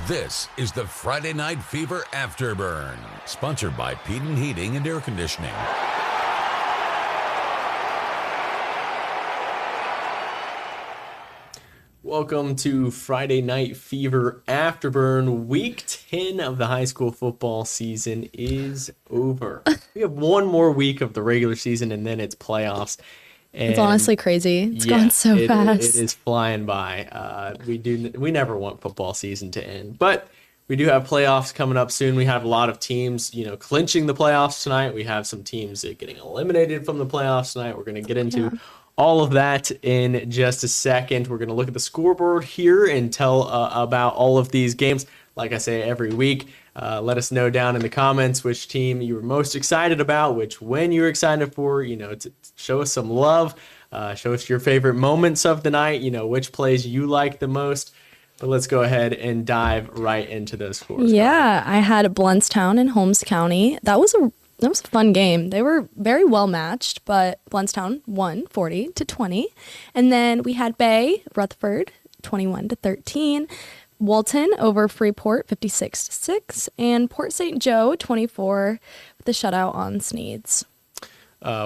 This is the Friday Night Fever Afterburn, sponsored by Peden Heating and Air Conditioning. Welcome to Friday Night Fever Afterburn. Week 10 of the high school football season is over. We have one more week of the regular season, and then it's playoffs. And it's honestly crazy. It's gone so fast. It is flying by. We never want football season to end, but we do have playoffs coming up soon. We have a lot of teams, clinching the playoffs tonight. We have some teams getting eliminated from the playoffs tonight. We're going to get into all of that in just a second. We're going to look at the scoreboard here and tell about all of these games. Like I say every week, let us know down in the comments which team you were most excited about, which win you were excited for, to show us some love, show us your favorite moments of the night, which plays you like the most. But let's go ahead and dive right into those scores. Yeah, I had Blountstown and Holmes County. That was a fun game. They were very well matched, but Blountstown won 40-20. And then we had Bay, Rutherford, 21-13. Walton over Freeport, 56-6. And Port St. Joe, 24, with the shutout on Sneads.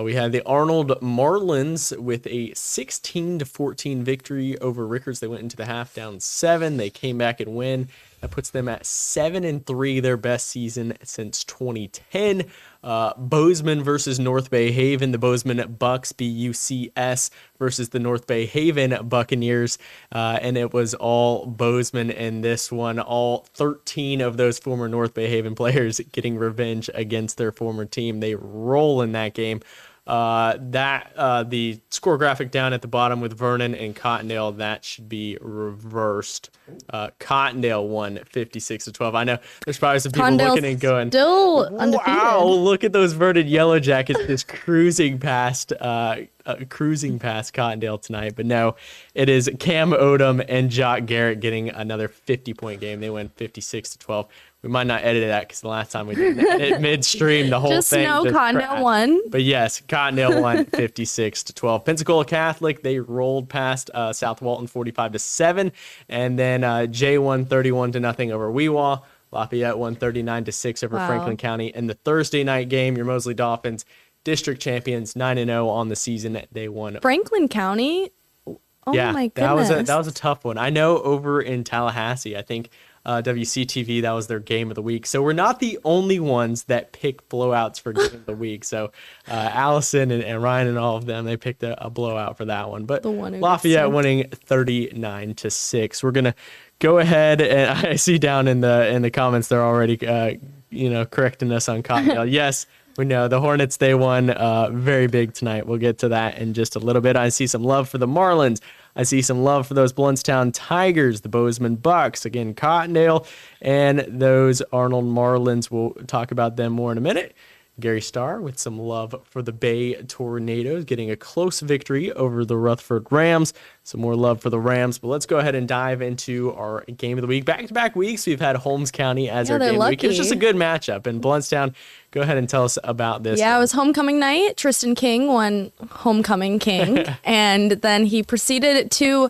We had the Arnold Marlins with a 16-14 victory over Rickards. They went into the half down 7. They came back and win. That puts them at 7-3, their best season since 2010. Bozeman versus North Bay Haven. The Bozeman Bucks, BUCS, versus the North Bay Haven Buccaneers. And it was all Bozeman in this one. All 13 of those former North Bay Haven players getting revenge against their former team. They roll in that game. The score graphic down at the bottom with Vernon and Cottondale, that should be reversed. Cottondale won 56-12. I know there's probably some people looking and going, still undefeated. Wow, look at those Vernon Yellow Jackets just cruising past Cottondale tonight. But no, it is Cam Odom and Jock Garrett getting another 50-point game. They win 56-12. We might not edit that because the last time we did it midstream, the whole just thing. Just know Cottondale won. But yes, Cottondale won 56-12. Pensacola Catholic, they rolled past South Walton 45-7. And then Jay won 31-0 over Weewaw. Lafayette won 39-6 over Franklin County. And the Thursday night game, your Mosley Dolphins, district champions, 9-0 on the season. They won. Franklin County? Oh my goodness. That was a tough one. I know over in Tallahassee, I think WCTV, that was their game of the week. So we're not the only ones that pick blowouts for game of the week. So Allison and Ryan and all of them, they picked a blowout for that one. But Lafayette winning 39-6. We're gonna go ahead, and I see down in the comments they're already correcting us on Cottondale. Yes, we know the Hornets, they won very big tonight. We'll get to that in just a little bit. I see some love for the Marlins. I see some love for those Blountstown Tigers, the Bozeman Bucks, again, Cottondale, and those Arnold Marlins. We'll talk about them more in a minute. Gary Starr with some love for the Bay Tornadoes, getting a close victory over the Rutherford Rams. Some more love for the Rams, but let's go ahead and dive into our game of the week. Back-to-back weeks, we've had Holmes County as our game of the week. It was just a good matchup, and Blountstown, go ahead and tell us about this. Yeah, it was homecoming night. Tristan King won Homecoming King, and then he proceeded to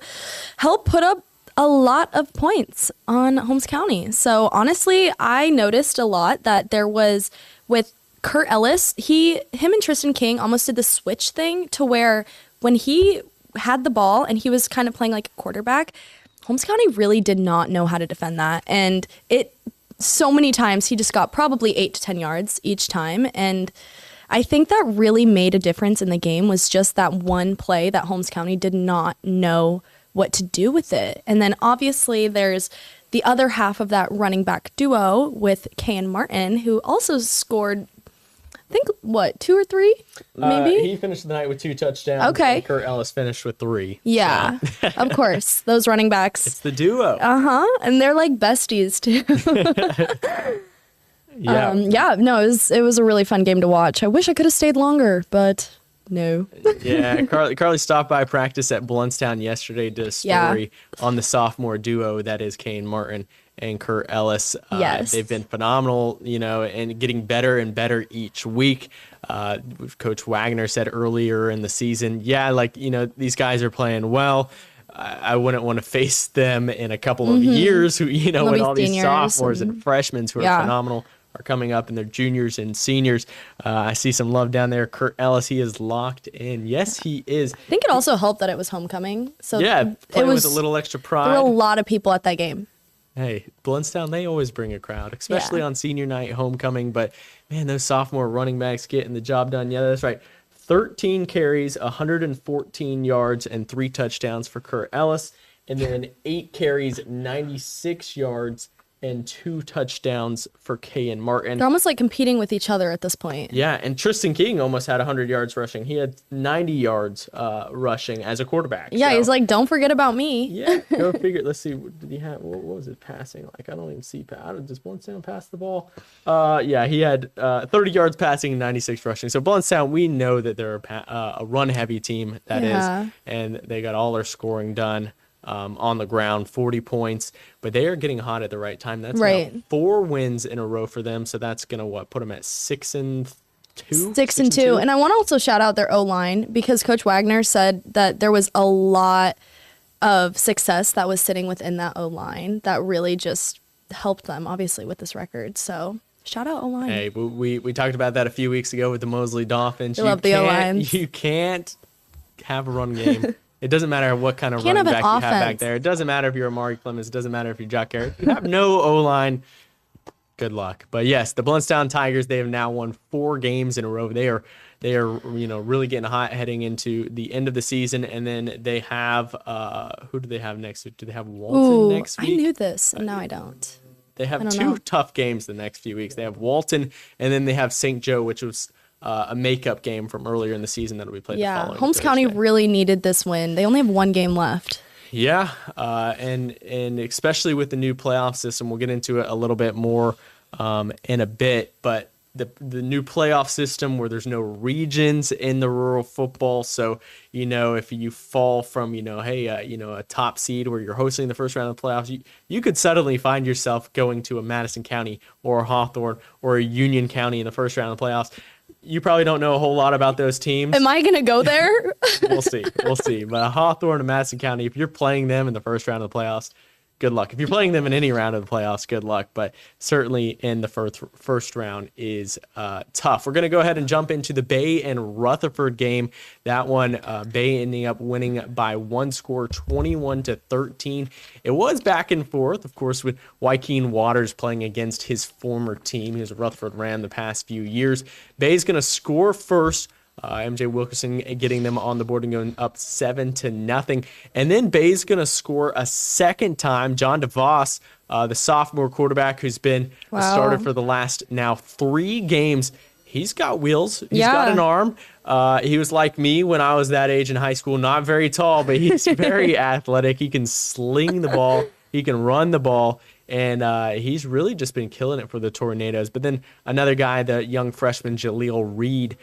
help put up a lot of points on Holmes County. So honestly, I noticed a lot that there was with Kurt Ellis, him and Tristan King almost did the switch thing to where when he had the ball and he was kind of playing like a quarterback, Holmes County really did not know how to defend that. And so many times he just got probably 8 to 10 yards each time. And I think that really made a difference in the game was just that one play that Holmes County did not know what to do with it. And then obviously there's the other half of that running back duo with Kay and Martin, who also scored, I think, 2 or 3, maybe? He finished the night with 2 touchdowns. Okay. And Kurt Ellis finished with 3. Yeah, so. Of course. Those running backs. It's the duo. And they're like besties, too. Yeah. No, it was a really fun game to watch. I wish I could have stayed longer, but no. Yeah, Karli stopped by practice at Blountstown yesterday, did a story on the sophomore duo that is Kane Martin and Kurt Ellis. Yes. They've been phenomenal, and getting better and better each week. Coach Wagner said earlier in the season, these guys are playing well. I wouldn't want to face them in a couple of years. Who with all these sophomores and freshmen who are phenomenal are coming up, and their juniors and seniors. I see some love down there. Kurt Ellis, he is locked in. Yes, he is. I think it also helped that it was homecoming. So playing with a little extra pride. There were a lot of people at that game. Hey, Blountstown, they always bring a crowd, especially on senior night, homecoming. But, man, those sophomore running backs getting the job done. Yeah, that's right. 13 carries, 114 yards, and 3 touchdowns for Kurt Ellis. And then 8 carries, 96 yards, and 2 touchdowns for Kayan Martin. They're almost like competing with each other at this point. Yeah, and Tristan King almost had 100 yards rushing. He had 90 yards rushing as a quarterback. Yeah, he's like, don't forget about me. Yeah, go figure. Let's see. Did he have? What was his passing like? I don't even see. Does Blountstown pass the ball? Yeah, he had 30 yards passing and 96 rushing. So Blountstown, we know that they're a run-heavy team. That is, and they got all their scoring done. On the ground, 40 points, but they are getting hot at the right time. That's right. 4 wins in a row for them, so that's gonna put them at 6-2. 6-2, and I want to also shout out their O-line because Coach Wagner said that there was a lot of success that was sitting within that O-line that really just helped them, obviously, with this record. So shout out O-line. Hey, we talked about that a few weeks ago with the Mosley Dolphins. I love the O-lines. You can't have a run game. It doesn't matter what kind of running back you have back there. It doesn't matter if you're Amari Clemens. It doesn't matter if you're Jock Garrett. You have no O-line. Good luck. But yes, the Blountstown Tigers, they have now won 4 games in a row. They are really getting hot heading into the end of the season. And then they have who do they have next week? Do they have Walton next week? I knew this, and now I don't. They have 2 tough games the next few weeks. They have Walton, and then they have St. Joe, which was a makeup game from earlier in the season that will be played the following Holmes Thursday. County really needed this win. They only have 1 game left. Yeah, and especially with the new playoff system, we'll get into it a little bit more in a bit, but the new playoff system where there's no regions in the rural football. So, if you fall from, a top seed where you're hosting the first round of the playoffs, you could suddenly find yourself going to a Madison County or a Hawthorne or a Union County in the first round of the playoffs. You probably don't know a whole lot about those teams. Am I going to go there? We'll see. But Hawthorne and Madison County, if you're playing them in the first round of the playoffs, good luck. If you're playing them in any round of the playoffs, good luck. But certainly in the first round is tough. We're going to go ahead and jump into the Bay and Rutherford game. That one, Bay ending up winning by 1 score, 21-13. It was back and forth, of course, with Joaquin Waters playing against his former team. He was a Rutherford Ram the past few years. Bay's going to score first. MJ Wilkerson getting them on the board and going up 7-0. And then Bay's going to score a second time. John DeVos, the sophomore quarterback who's been a starter for the last now 3 games. He's got wheels. He's got an arm. He was like me when I was that age in high school. Not very tall, but he's very athletic. He can sling the ball. He can run the ball. And he's really just been killing it for the Tornadoes. But then another guy, the young freshman Jaleel Reed,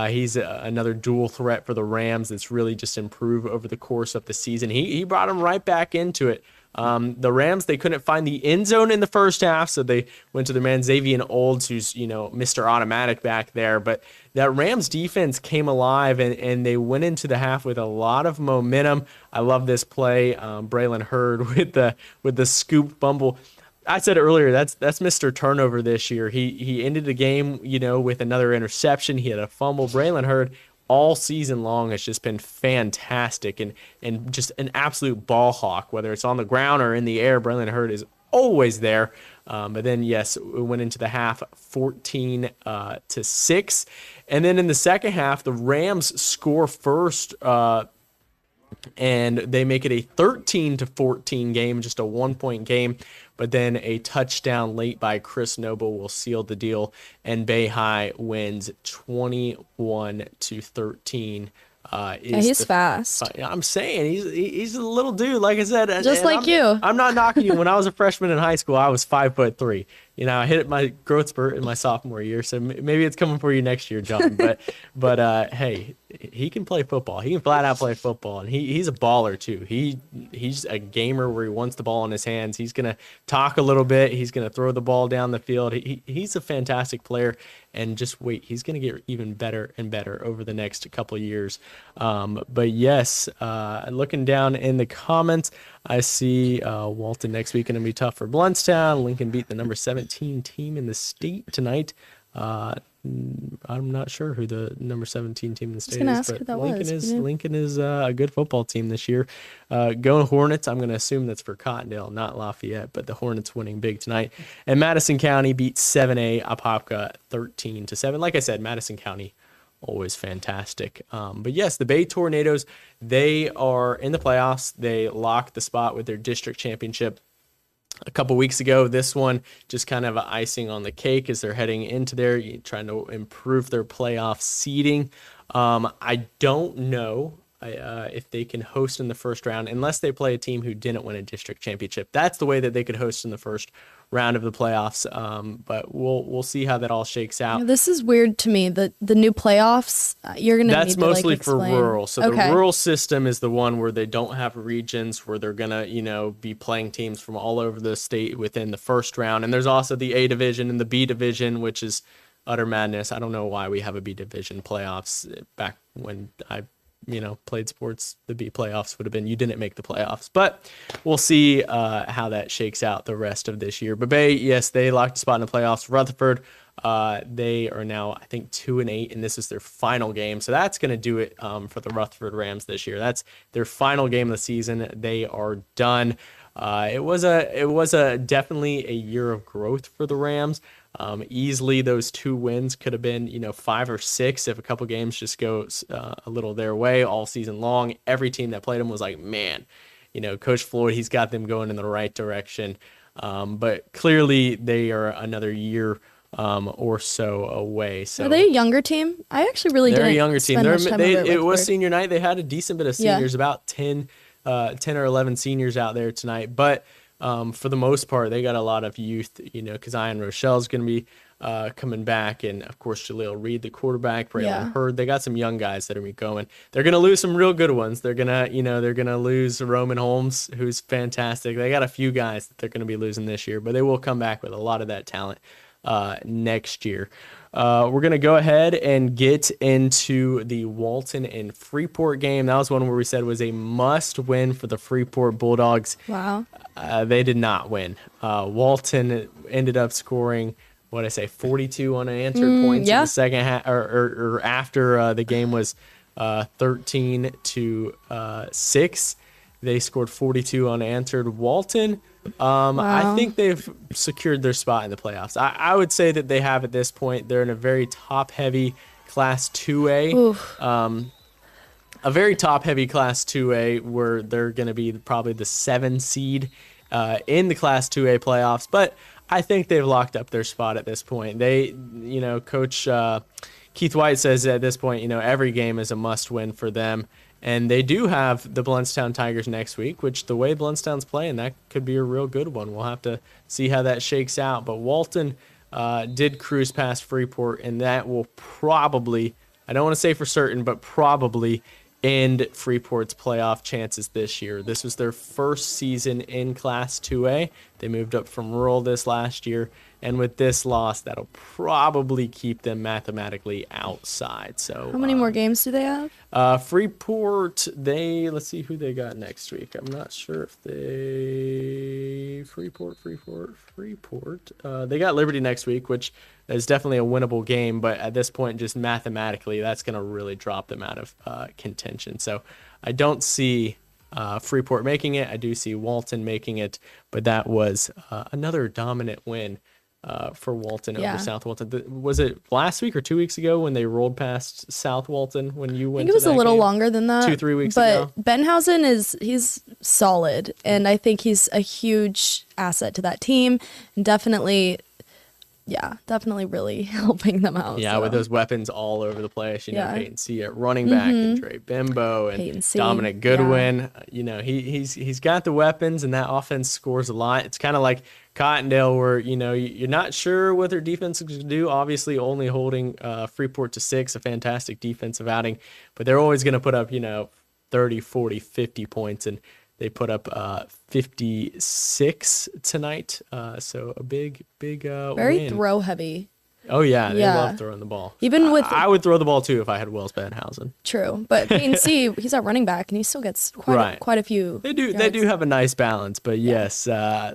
he's another dual threat for the Rams that's really just improved over the course of the season. He brought him right back into it. The Rams, they couldn't find the end zone in the first half, so they went to their man Xavier Olds, who's, Mr. Automatic back there. But that Rams defense came alive, and they went into the half with a lot of momentum. I love this play. Braylon Hurd with the scoop fumble. I said earlier, that's Mr. Turnover this year. He ended the game, with another interception. He had a fumble. Braylon Hurd all season long has just been fantastic and just an absolute ball hawk, whether it's on the ground or in the air. Braylon Hurd is always there. But then, yes, we went into the half 14-6. And then in the second half, the Rams score first, and they make it a 13-14 game, just a 1-point game. But then a touchdown late by Chris Noble will seal the deal, and Bay High wins 21-13. He's fast. I'm saying he's a little dude, like I said. Just like you. I'm not knocking you. When I was a freshman in high school, I was 5'3". I hit my growth spurt in my sophomore year, so maybe it's coming for you next year, John. But hey, he can play football. He can flat out play football, and he's a baller too. He's a gamer where he wants the ball in his hands. He's gonna talk a little bit. He's gonna throw the ball down the field. He's a fantastic player, and just wait, he's gonna get even better and better over the next couple of years. But yes, looking down in the comments, I see Walton next week going to be tough for Blountstown. Lincoln beat the number 17 team in the state tonight. I'm not sure who the number 17 team in the state is, but Lincoln is a good football team this year. Going Hornets, I'm going to assume that's for Cottondale, not Lafayette, but the Hornets winning big tonight. And Madison County beat 7A Apopka 13-7. Like I said, Madison County, always fantastic. But yes, the Bay Tornadoes, they are in the playoffs. They locked the spot with their district championship a couple weeks ago. This one just kind of icing on the cake as they're heading into there, trying to improve their playoff seeding. I don't know if they can host in the first round unless they play a team who didn't win a district championship. That's the way that they could host in the first round of the playoffs. But we'll see how that all shakes out. This is weird to me. The new playoffs, you're gonna. That's need mostly to, for rural. So the Okay. rural system is the one where they don't have regions, where they're gonna be playing teams from all over the state within the first round. And there's also the A division and the B division, which is utter madness. I don't know why we have a B division playoffs. Back when I played sports, the B playoffs would have been you didn't make the playoffs. But we'll see how that shakes out the rest of this year. But Bay, yes, they locked a spot in the playoffs. Rutherford, they are now, I think, 2-8, and this is their final game. So that's going to do it for the Rutherford Rams this year. That's their final game of the season. They are done. It was a definitely a year of growth for the Rams. Easily those 2 wins could have been 5 or 6 if a couple games just go a little their way all season long. Every team that played them was like, man, Coach Floyd, he's got them going in the right direction. But clearly they are another year or so away. So Are they a younger team? I actually really they're didn't. a younger team. Spend much time over at It was Rutherford. senior night. They had a decent bit of seniors, about 10 or 11 seniors out there tonight. But for the most part, they got a lot of youth, because Ian Rochelle's going to be coming back. And, of course, Jaleel Reed, the quarterback, Braylon Hurd. They got some young guys that are going to be going. They're going to lose some real good ones. They're going to lose Roman Holmes, who's fantastic. They got a few guys that they're going to be losing this year, but they will come back with a lot of that talent next year. We're going to go ahead and get into the Walton and Freeport game. That was one where we said was a must win for the Freeport Bulldogs. Wow. They did not win. Walton ended up scoring, 42 unanswered points in the second half, or after the game was 13-6. They scored 42 unanswered. Walton, I think they've secured their spot in the playoffs. I would say that they have at this point. They're in a very top-heavy Class 2A. A very top-heavy Class 2A where they're going to be probably the 7 seed in the Class 2A playoffs. But I think they've locked up their spot at this point. They, Coach Keith White says at this point, every game is a must-win for them. And they do have the Blountstown Tigers next week, which the way Blountstown's playing, that could be a real good one. We'll have to see how that shakes out. But Walton did cruise past Freeport, and that will probably, I don't want to say for certain, but probably end Freeport's playoff chances this year. This was their first season in Class 2A. They moved up from rural this last year. And with this loss, that'll probably keep them mathematically outside. So How many more games do they have? Freeport, let's see who they got next week. I'm not sure if Freeport. They got Liberty next week, which is definitely a winnable game. But at this point, just mathematically, that's going to really drop them out of contention. So I don't see Freeport making it. I do see Walton making it. But that was another dominant win for Walton over South Walton. Was it last week or 2 weeks ago when they rolled past South Walton when you went? I think it was a little longer than that. 2-3 weeks ago. But Benhausen he's solid, and I think he's a huge asset to that team. And definitely Yeah, definitely really helping them out. Yeah, so. with those weapons all over the place. Yeah. Peyton C at running back and Trey Bimbo and Peyton C, Dominic Goodwin. He's got the weapons, and that offense scores a lot. It's kind of like Cottondale, where you're not sure what their defense is going to do. Obviously, only holding Freeport to 6, a fantastic defensive outing, but they're always going to put up 30, 40, 50 points, and they put up 56 tonight. So a big Very win. throw heavy. Oh yeah, they Yeah. love throwing the ball. Even with I would throw the ball too if I had Wells Benhausen. True, but Peyton C, he's at running back and he still gets quite a few. They do yards. have a nice balance, but yes,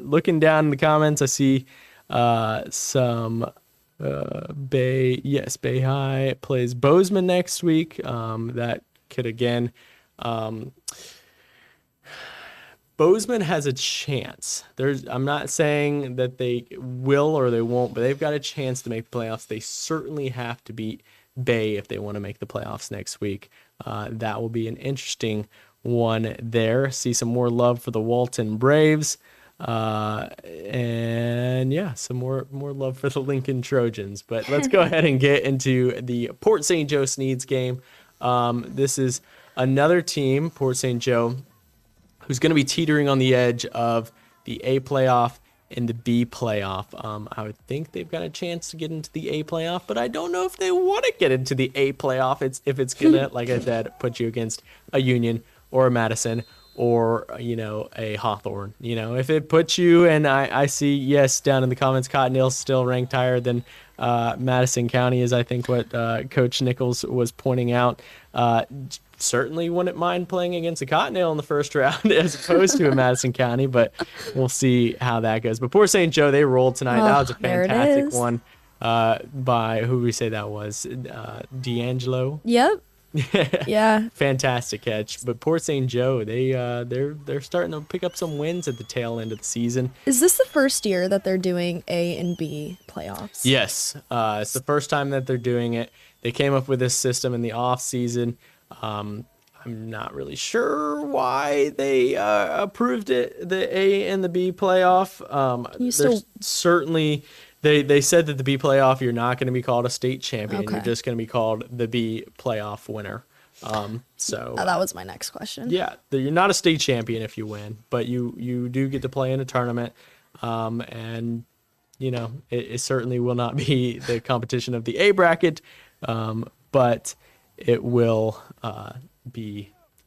looking down in the comments, I see some Bay High plays Bozeman next week. That could again. Bozeman has a chance. I'm not saying that they will or they won't, but they've got a chance to make the playoffs. They certainly have to beat Bay if they want to make the playoffs next week. That will be an interesting one there. See some more love for the Walton Braves. And yeah, some more love for the Lincoln Trojans. But let's go ahead and get into the Port St. Joe Sneads game. This is another team, Port St. Joe, who's going to be teetering on the edge of the A playoff and the B playoff. I would think they've got a chance to get into the A playoff, but I don't know if they want to get into the A playoff. If it's going to, like I said, put you against a Union or a Madison or, a Hawthorne. If it puts you, and I see, yes, down in the comments, Cottondale's still ranked higher than Madison County is, I think, what Coach Nichols was pointing out. Certainly wouldn't mind playing against a Cottondale in the first round as opposed to a Madison County, but we'll see how that goes. But Port St. Joe, they rolled tonight. That was a fantastic one by, who we say that was? D'Angelo? Yep. Yeah. Fantastic catch. But Port St. Joe, they're starting to pick up some wins at the tail end of the season. Is this the first year that they're doing A and B playoffs? Yes. It's the first time that they're doing it. They came up with this system in the off season. I'm not really sure why they approved it, the A and the B playoff. Certainly, they said that the B playoff, you're not going to be called a state champion. Okay. You're just going to be called the B playoff winner. That was my next question. Yeah, you're not a state champion if you win, but you do get to play in a tournament. And it certainly will not be the competition of the A bracket, but it will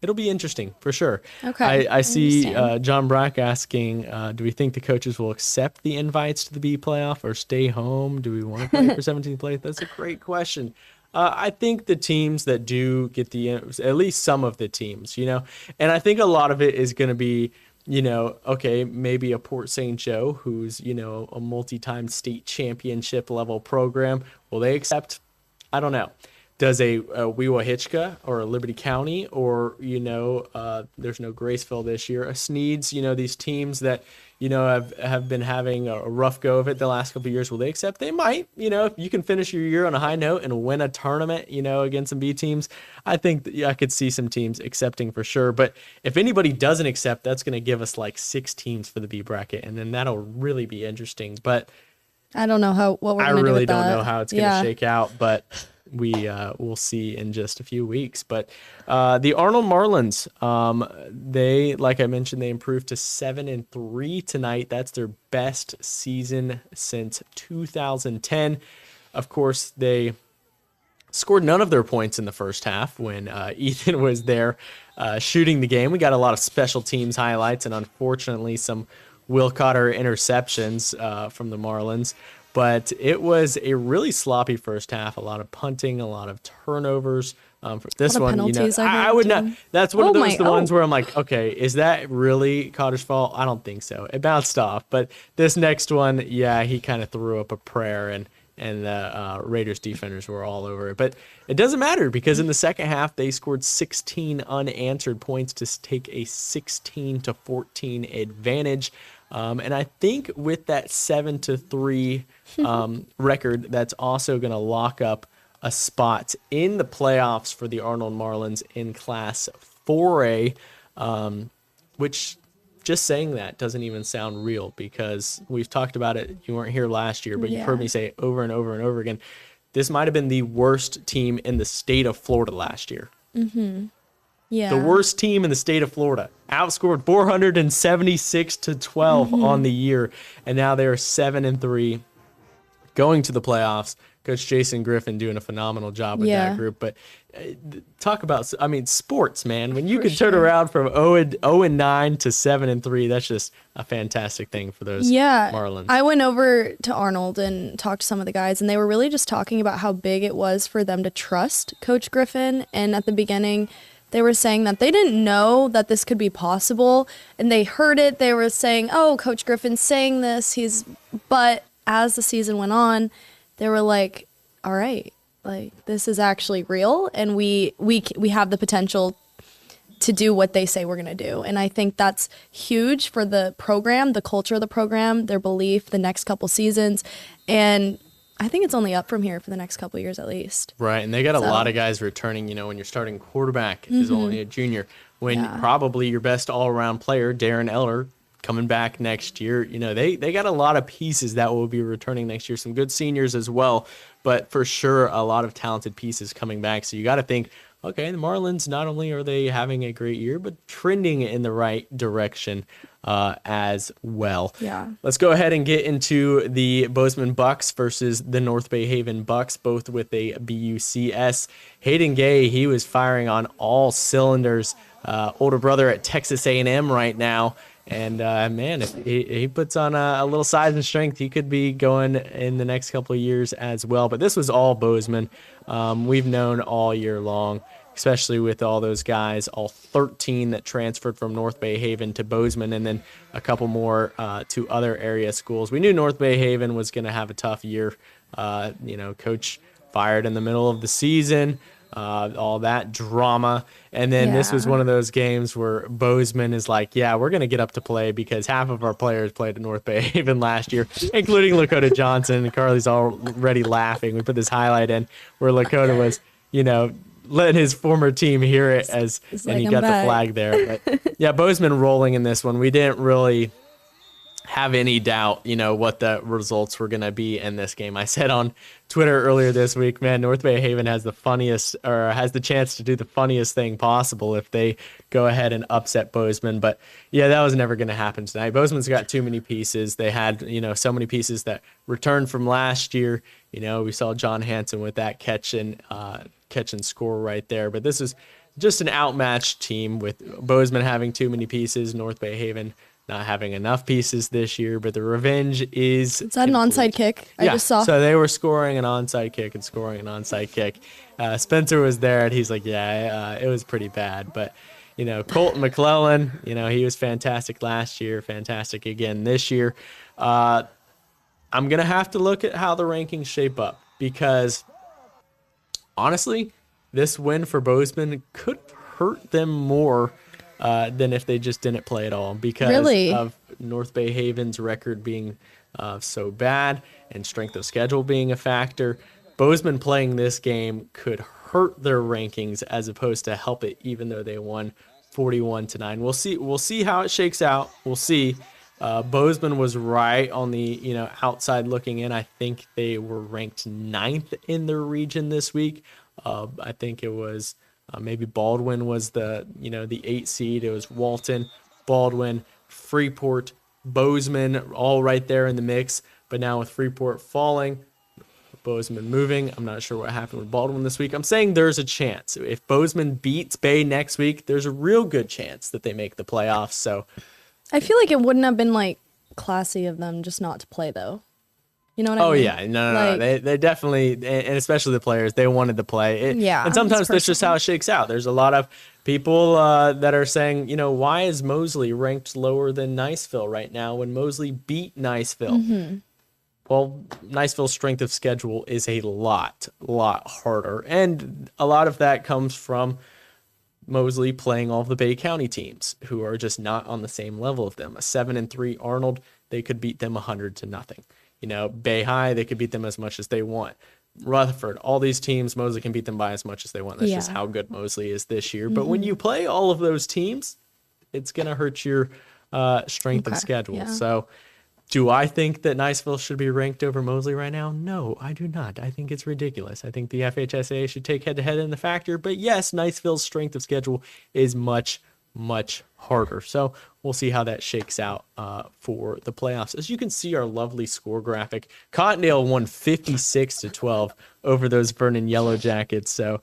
it'll be interesting for sure. Okay. I see John Brack asking, do we think the coaches will accept the invites to the B playoff or stay home? Do we want to play for 17th place? That's a great question. I think the teams that do get at least some of the teams, and I think a lot of it is going to be, okay, maybe a Port St. Joe who's, a multi-time state championship level program. Will they accept? I don't know. Does a Wewa-Hitchcock or a Liberty County or, there's no Graceville this year, a Sneads, these teams that, have been having a rough go of it the last couple of years, will they accept? They might. If you can finish your year on a high note and win a tournament, against some B teams, I think that I could see some teams accepting for sure. But if anybody doesn't accept, that's going to give us like 6 teams for the B bracket, and then that'll really be interesting. But I don't know what we're going to do with that. I really don't know how it's going to shake out, but we'll see in just a few weeks. But the Arnold Marlins, they, like I mentioned, they improved to 7-3 tonight. That's their best season since 2010. Of course, they scored none of their points in the first half when Ethan was there shooting the game. We got a lot of special teams highlights and unfortunately some Will Cotter interceptions from the Marlins. But it was a really sloppy first half. A lot of punting, a lot of turnovers. For this one, I would not. That's one of those ones where I'm like, okay, is that really Cotter's fault? I don't think so. It bounced off. But this next one, yeah, he kind of threw up a prayer, and the Raiders defenders were all over it. But it doesn't matter because in the second half they scored 16 unanswered points to take a 16-14 advantage. And I think with that 7-3 record, that's also going to lock up a spot in the playoffs for the Arnold Marlins in Class 4A, which just saying that doesn't even sound real, because we've talked about it. You weren't here last year, but you've heard me say it over and over and over again. This might have been the worst team in the state of Florida last year. Yeah. The worst team in the state of Florida. Outscored 476-12 on the year, and now they're 7-3, going to the playoffs. Coach Jason Griffin doing a phenomenal job with that group. But talk about, I mean, sports, man. When you can turn around from 0-9 to 7-3, that's just a fantastic thing for those Marlins. I went over to Arnold and talked to some of the guys, and they were really just talking about how big it was for them to trust Coach Griffin. And at the beginning, they were saying that they didn't know that this could be possible, and they heard it. They were saying, "Oh, Coach Griffin's saying this." But as the season went on, they were like, "All right, like this is actually real, and we have the potential to do what they say we're gonna do." And I think that's huge for the program, the culture of the program, their belief, the next couple seasons, and I think it's only up from here for the next couple of years at least. Right, and they got a lot of guys returning. You know, when your starting quarterback is only a junior, when probably your best all-around player, Darren Eller, coming back next year, you know, they got a lot of pieces that will be returning next year. Some good seniors as well, but for sure a lot of talented pieces coming back. So you got to think, okay, the Marlins, not only are they having a great year, but trending in the right direction as well. Yeah. Let's go ahead and get into the Bozeman Bucks versus the North Bay Haven Bucks, both with a BUCS. Hayden Gay, he was firing on all cylinders. Older brother at Texas A&M right now. And, man, if he puts on a little size and strength, he could be going in the next couple of years as well. But this was all Bozeman. We've known all year long, especially with all those guys, all 13 that transferred from North Bay Haven to Bozeman, and then a couple more to other area schools. We knew North Bay Haven was going to have a tough year. Coach fired in the middle of the season. All that drama. And then this was one of those games where Bozeman is like, yeah, we're going to get up to play, because half of our players played at North Bay Haven last year, including Lakota Johnson. And Carly's already laughing. We put this highlight in where Lakota was, letting his former team hear it and he got the flag there. But yeah, Bozeman rolling in this one. We didn't really have any doubt, what the results were going to be in this game. I said on Twitter earlier this week, man, North Bay Haven has the chance to do the funniest thing possible if they go ahead and upset Bozeman. But yeah, that was never going to happen tonight. Bozeman's got too many pieces. They had, so many pieces that returned from last year. We saw John Hanson with that catch and score right there. But this is just an outmatched team, with Bozeman having too many pieces, North Bay Haven not having enough pieces this year. But the revenge is... Is that an onside kick? I just saw. So they were scoring an onside kick and scoring an onside kick. Spencer was there, and he's like, it was pretty bad. But, Colton McClellan, he was fantastic last year, fantastic again this year. I'm going to have to look at how the rankings shape up, because honestly, this win for Bozeman could hurt them more than if they just didn't play at all, because of North Bay Haven's record being so bad and strength of schedule being a factor. Bozeman playing this game could hurt their rankings as opposed to help it, even though they won 41-9. We'll see how it shakes out. We'll see. Bozeman was right on the outside looking in. I think they were ranked 9th in their region this week. I think it was maybe Baldwin was the 8 seed. It was Walton, Baldwin, Freeport, Bozeman, all right there in the mix. But now with Freeport falling, Bozeman moving, I'm not sure what happened with Baldwin this week. I'm saying there's a chance. If Bozeman beats Bay next week, there's a real good chance that they make the playoffs. So I feel like it wouldn't have been classy of them just not to play, though. You know what I mean? Oh, yeah. No. They definitely, and especially the players, they wanted to play. And sometimes that's just how it shakes out. There's a lot of people that are saying, why is Mosley ranked lower than Niceville right now when Mosley beat Niceville? Mm-hmm. Well, Niceville's strength of schedule is a lot harder. And a lot of that comes from Mosley playing all of the Bay County teams who are just not on the same level of them. A 7-3 Arnold, they could beat them 100-0. Bay High, they could beat them as much as they want. Rutherford, all these teams, Mosley can beat them by as much as they want. That's just how good Mosley is this year. But when you play all of those teams, it's going to hurt your strength of schedule. Yeah. So do I think that Niceville should be ranked over Mosley right now? No, I do not. I think it's ridiculous. I think the FHSAA should take head-to-head in the factor. But yes, Niceville's strength of schedule is much, much harder. So we'll see how that shakes out for the playoffs. As you can see, our lovely score graphic, Cottondale won 56-12 over those Vernon Yellow Jackets. So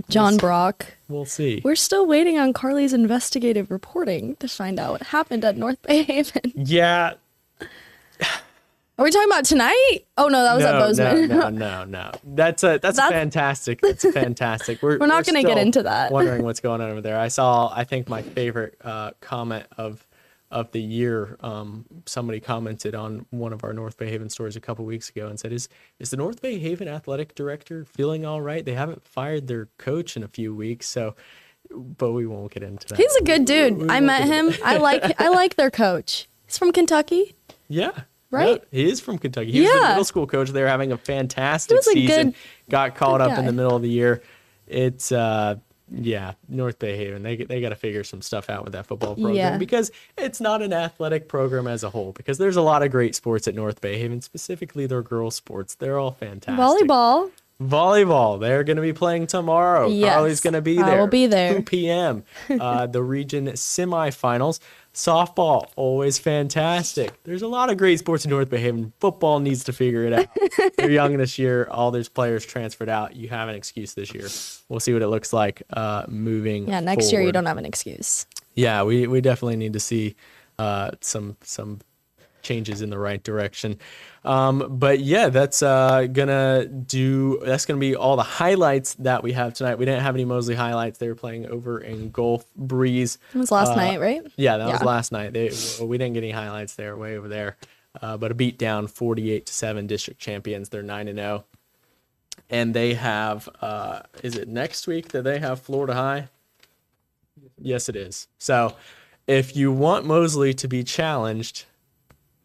John Brock. we'll see. We're still waiting on Carly's investigative reporting to find out what happened at North Bay Haven. Yeah. Are we talking about tonight? Oh no, that was at Bozeman. No. That's fantastic. That's fantastic. We're not going to get into that. Wondering what's going on over there. I think my favorite comment of the year. Somebody commented on one of our North Bay Haven stories a couple weeks ago and said, "Is the North Bay Haven athletic director feeling all right? They haven't fired their coach in a few weeks, so." But we won't get into that. He's a good dude. I met him. I like their coach. He's from Kentucky. Yeah. Right? Yeah, he is from Kentucky. He was the middle school coach. They were having a fantastic season. Got caught up in the middle of the year. It's North Bay Haven. They got to figure some stuff out with that football program because it's not an athletic program as a whole. Because there's a lot of great sports at North Bay Haven, specifically their girls' sports. They're all fantastic. Volleyball. They're going to be playing tomorrow. Yes, Carly's going to be there. I will be there. 2 p.m. The region semifinals. Softball, always fantastic. There's a lot of great sports in North Bay Haven. Football needs to figure it out. They're young this year. All those players transferred out. You have an excuse this year. We'll see what it looks like moving Yeah, next forward. year you don't have an excuse. Yeah, we definitely need to see some changes in the right direction. But yeah, that's gonna be all the highlights that we have tonight. We didn't have any Mosley highlights. They were playing over in Gulf Breeze. It was last night, right? Yeah, that was last night. We didn't get any highlights there, way over there. But a beat down 48-7 district champions. They're 9-0. And they have is it next week that they have Florida High? Yes, it is. So if you want Mosley to be challenged,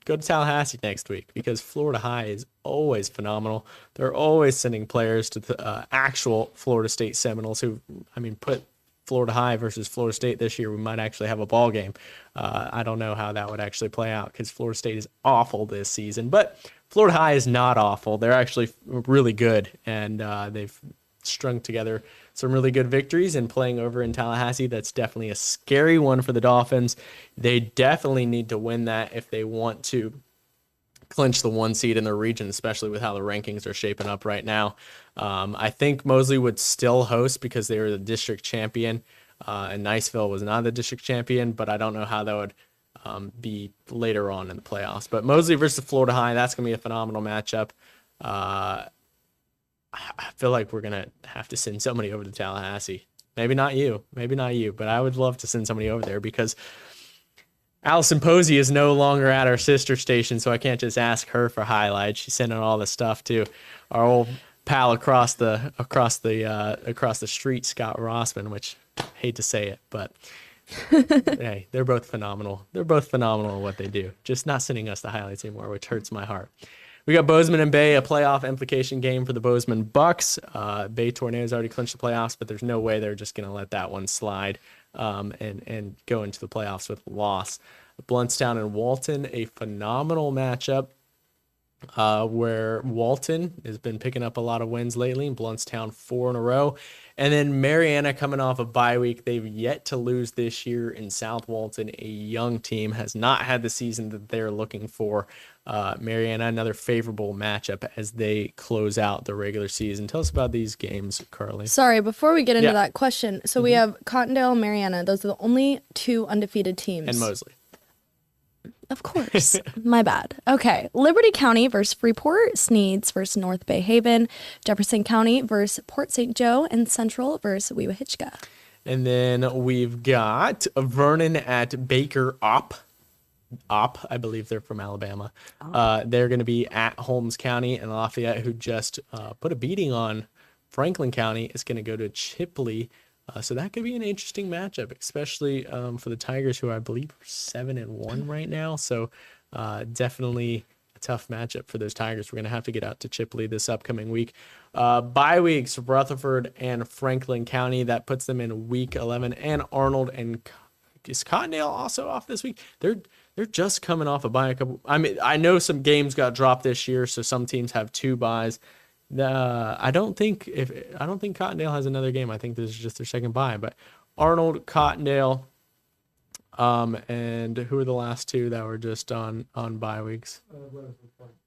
go to Tallahassee next week because Florida High is always phenomenal. They're always sending players to the actual Florida State Seminoles who, put Florida High versus Florida State this year. We might actually have a ball game. I don't know how that would actually play out because Florida State is awful this season, but Florida High is not awful. They're actually really good, and they've strung together some really good victories and playing over in Tallahassee. That's definitely a scary one for the Dolphins. They definitely need to win that if they want to clinch the 1 seed in the region, especially with how the rankings are shaping up right now. I think Mosley would still host because they were the district champion, and Niceville was not the district champion, but I don't know how that would be later on in the playoffs. But Mosley versus Florida High, that's going to be a phenomenal matchup. I feel like we're going to have to send somebody over to Tallahassee. Maybe not you, but I would love to send somebody over there because Allison Posey is no longer at our sister station, so I can't just ask her for highlights. She's sending all the stuff to our old pal across the street, Scott Rossman, which I hate to say it, but hey, they're both phenomenal. They're both phenomenal at what they do. Just not sending us the highlights anymore, which hurts my heart. We got Bozeman and Bay, a playoff implication game for the Bozeman Bucks. Bay Tornadoes already clinched the playoffs, but there's no way they're just going to let that one slide and go into the playoffs with a loss. Blountstown and Walton, a phenomenal matchup where Walton has been picking up a lot of wins lately, and Blountstown 4 in a row. And then Mariana coming off a bye week. They've yet to lose this year in South Walton. A young team has not had the season that they're looking for. Mariana, another favorable matchup as they close out the regular season. Tell us about these games, Carly. Sorry, before we get into that question. So we have Cottondale and Mariana. Those are the only 2 undefeated teams. And Mosley. Of course. My bad. Okay. Liberty County versus Freeport, Sneads versus North Bay Haven, Jefferson County versus Port St. Joe, and Central versus Weewahitchka. And then we've got Vernon at Baker Opp, I believe they're from Alabama. They're going to be at Holmes County, and Lafayette, who just put a beating on Franklin County, is going to go to Chipley. So that could be an interesting matchup, especially for the Tigers, who I believe are 7-1 right now. So definitely a tough matchup for those Tigers. We're going to have to get out to Chipley this upcoming week. Bye weeks, Rutherford and Franklin County. That puts them in week 11, and Arnold and is Cottondale also off this week? They're just coming off a bye. I mean, I know some games got dropped this year, so some teams have 2 byes. I don't think Cottondale has another game. I think this is just their second bye. But Arnold, Cottondale, and who are the last 2 that were just on bye weeks?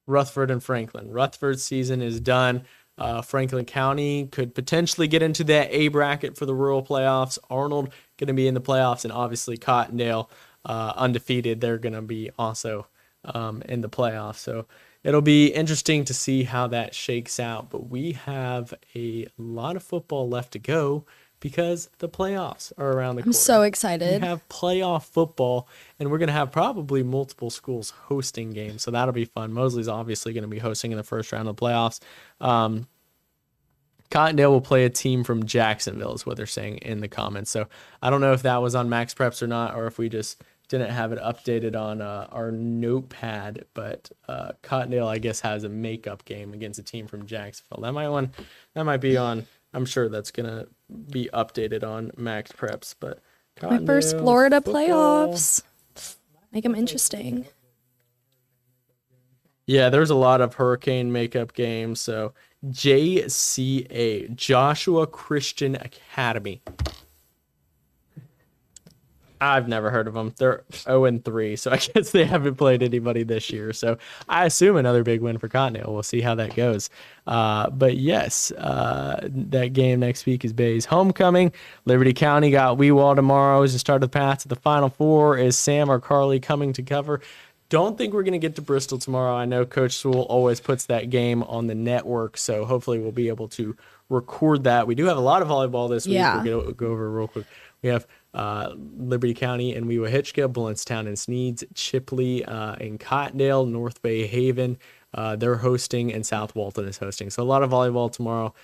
Rutherford and Franklin. Rutherford's season is done. Franklin County could potentially get into that A bracket for the rural playoffs. Arnold going to be in the playoffs, and obviously Cottondale, undefeated, they're going to be also in the playoffs. So it'll be interesting to see how that shakes out. But we have a lot of football left to go because the playoffs are around the corner. I'm so excited. We have playoff football, and we're going to have probably multiple schools hosting games, so that'll be fun. Mosley's obviously going to be hosting in the first round of the playoffs. Cottondale will play a team from Jacksonville is what they're saying in the comments. So I don't know if that was on Max Preps or not, or if we just didn't have it updated on our notepad, but Cottondale, I guess, has a makeup game against a team from Jacksonville. That might be on. I'm sure that's gonna be updated on Max Preps. But My first Florida football. playoffs. Make them interesting. Yeah, there's a lot of Hurricane makeup games. So JCA, Joshua Christian Academy. I've never heard of them. They're 0-3, so I guess they haven't played anybody this year. So I assume another big win for Cottondale. We'll see how that goes. But yes, that game next week is Bay's homecoming. Liberty County got Weewall tomorrow as the start of the path to the Final Four. Is Sam or Carly coming to cover? Don't think we're going to get to Bristol tomorrow. I know Coach Sewell always puts that game on the network, so hopefully we'll be able to record that. We do have a lot of volleyball this week. Yeah. We're going to go over real quick. We have Liberty County and Weewahitchka, Blountstown and Sneeds, Chipley and Cottondale, North Bay Haven. They're hosting, and South Walton is hosting. So a lot of volleyball tomorrow.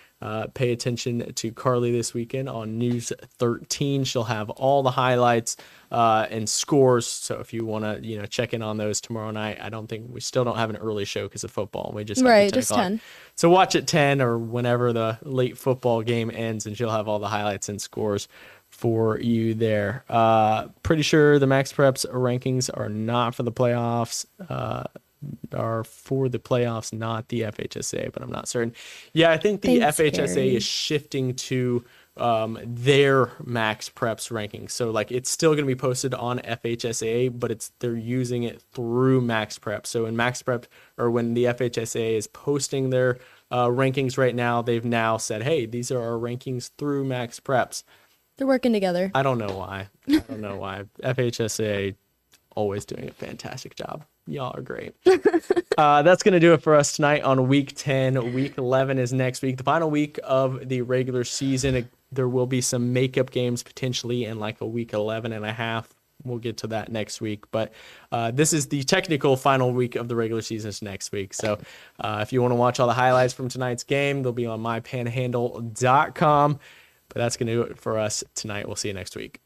Pay attention to Carly this weekend on News 13. She'll have all the highlights and scores. So if you want to, check in on those tomorrow night, we still don't have an early show because of football. We just have Right, 10 just o'clock. 10. So watch at 10 or whenever the late football game ends, and she'll have all the highlights and scores for you there. Pretty sure the Max Preps rankings are not for the playoffs. Are for the playoffs, not the FHSA, but I'm not certain. Yeah, I think the Thanks, FHSA Carrie. is shifting to their Max Preps rankings. So like it's still going to be posted on FHSA, but they're using it through Max Prep. So in Max Prep, or when the FHSA is posting their rankings right now, they've now said, hey, these are our rankings through Max Preps. They're working together. I don't know why. FHSA always doing a fantastic job. Y'all are great. That's going to do it for us tonight on week 10. Week 11 is next week, the final week of the regular season. There will be some makeup games potentially in like a week 11 and a half. We'll get to that next week. But this is the technical final week of the regular season is next week. So if you want to watch all the highlights from tonight's game, they'll be on mypanhandle.com. But that's going to do it for us tonight. We'll see you next week.